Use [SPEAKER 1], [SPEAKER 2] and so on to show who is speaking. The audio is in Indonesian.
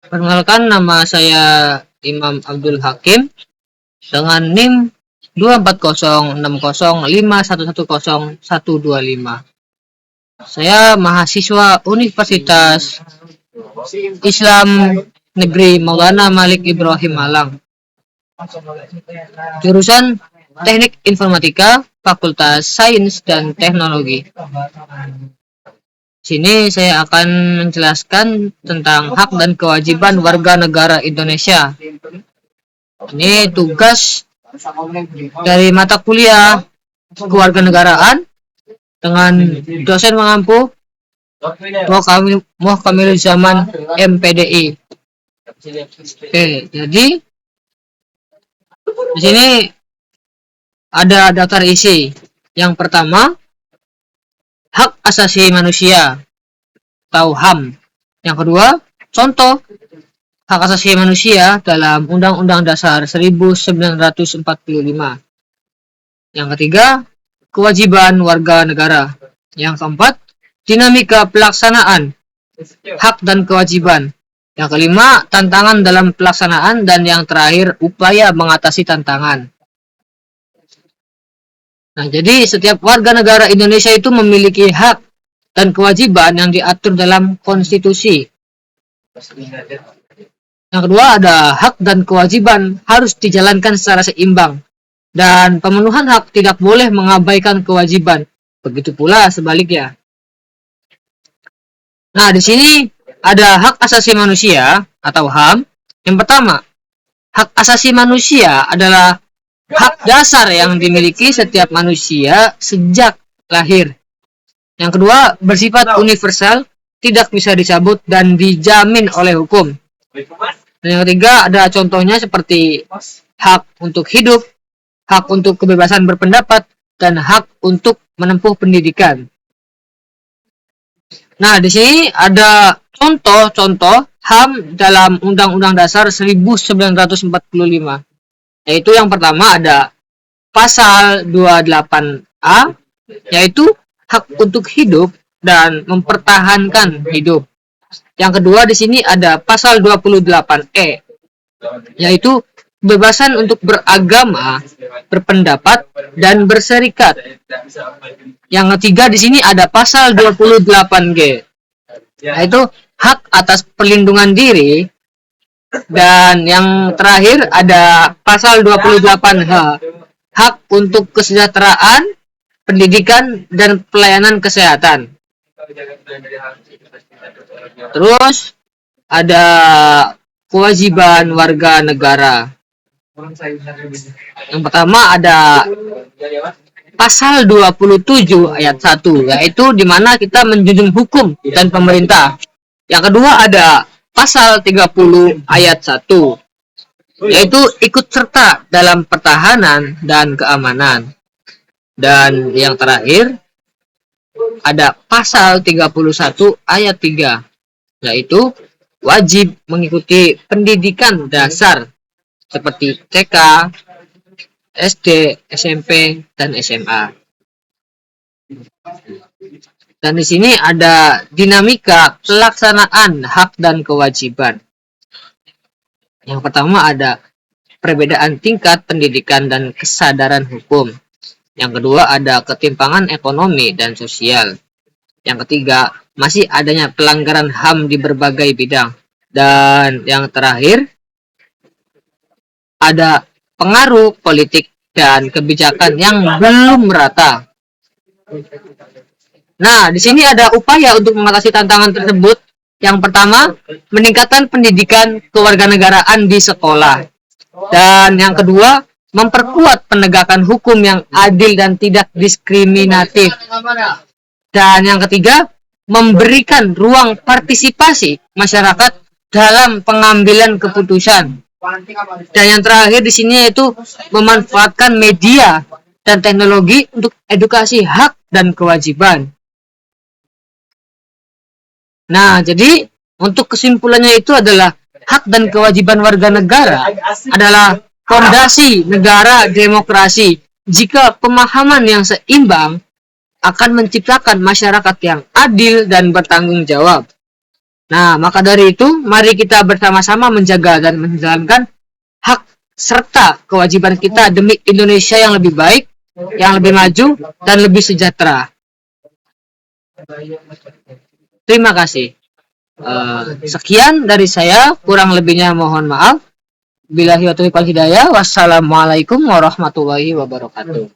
[SPEAKER 1] Perkenalkan, nama saya Imam Abdul Hakim dengan NIM 2406051110125. Saya mahasiswa Universitas Islam Negeri Maulana Malik Ibrahim Malang, jurusan Teknik Informatika, Fakultas Sains dan Teknologi. Sini saya akan menjelaskan tentang hak dan kewajiban warga negara Indonesia. Ini tugas dari mata kuliah kewarganegaraan dengan dosen mengampu Muhkamil Zaman MPDI. Oke, jadi di sini ada daftar isi. Yang pertama, hak asasi manusia atau HAM. Yang kedua, contoh hak asasi manusia dalam Undang-Undang Dasar 1945. Yang ketiga, kewajiban warga negara. Yang keempat, dinamika pelaksanaan hak dan kewajiban. Yang kelima, tantangan dalam pelaksanaan, dan yang terakhir, upaya mengatasi tantangan. Nah, jadi setiap warga negara Indonesia itu memiliki hak dan kewajiban yang diatur dalam konstitusi. Yang kedua, ada hak dan kewajiban harus dijalankan secara seimbang, dan pemenuhan hak tidak boleh mengabaikan kewajiban. Begitu pula sebaliknya. Nah, di sini ada hak asasi manusia atau HAM. Yang pertama, hak asasi manusia adalah hak dasar yang dimiliki setiap manusia sejak lahir. Yang kedua, bersifat universal, tidak bisa dicabut dan dijamin oleh hukum. Dan yang ketiga, ada contohnya seperti hak untuk hidup, hak untuk kebebasan berpendapat, dan hak untuk menempuh pendidikan. Nah, di sini ada contoh-contoh HAM dalam Undang-Undang Dasar 1945. Yaitu yang pertama ada pasal 28A, yaitu hak untuk hidup dan mempertahankan hidup. Yang kedua di sini ada pasal 28E, yaitu kebebasan untuk beragama, berpendapat, dan berserikat. Yang ketiga di sini ada pasal 28G, yaitu hak atas perlindungan diri. Dan yang terakhir ada pasal 28H, hak untuk kesejahteraan, pendidikan, dan pelayanan kesehatan. Terus ada kewajiban warga negara. Yang pertama ada pasal 27 ayat 1, yaitu di mana kita menjunjung hukum dan pemerintah. Yang kedua ada pasal 30 ayat 1, yaitu ikut serta dalam pertahanan dan keamanan. Dan yang terakhir ada pasal 31 ayat 3, yaitu wajib mengikuti pendidikan dasar seperti TK, SD, SMP, dan SMA. Dan di sini ada dinamika pelaksanaan hak dan kewajiban. Yang pertama ada perbedaan tingkat pendidikan dan kesadaran hukum. Yang kedua ada ketimpangan ekonomi dan sosial. Yang ketiga, masih adanya pelanggaran HAM di berbagai bidang. Dan yang terakhir, ada pengaruh politik dan kebijakan yang belum merata. Nah, di sini ada upaya untuk mengatasi tantangan tersebut. Yang pertama, meningkatkan pendidikan kewarganegaraan di sekolah. Dan yang kedua, memperkuat penegakan hukum yang adil dan tidak diskriminatif. Dan yang ketiga, memberikan ruang partisipasi masyarakat dalam pengambilan keputusan. Dan yang terakhir di sini yaitu memanfaatkan media dan teknologi untuk edukasi hak dan kewajiban. Nah, jadi untuk kesimpulannya itu adalah hak dan kewajiban warga negara adalah fondasi negara demokrasi. Jika pemahaman yang seimbang akan menciptakan masyarakat yang adil dan bertanggung jawab. Nah, maka dari itu, mari kita bersama-sama menjaga dan menjalankan hak serta kewajiban kita demi Indonesia yang lebih baik, yang lebih maju, dan lebih sejahtera. Terima kasih. Sekian dari saya, kurang lebihnya mohon maaf. Billahi wa taufiq wal hidayah. Wassalamualaikum warahmatullahi wabarakatuh.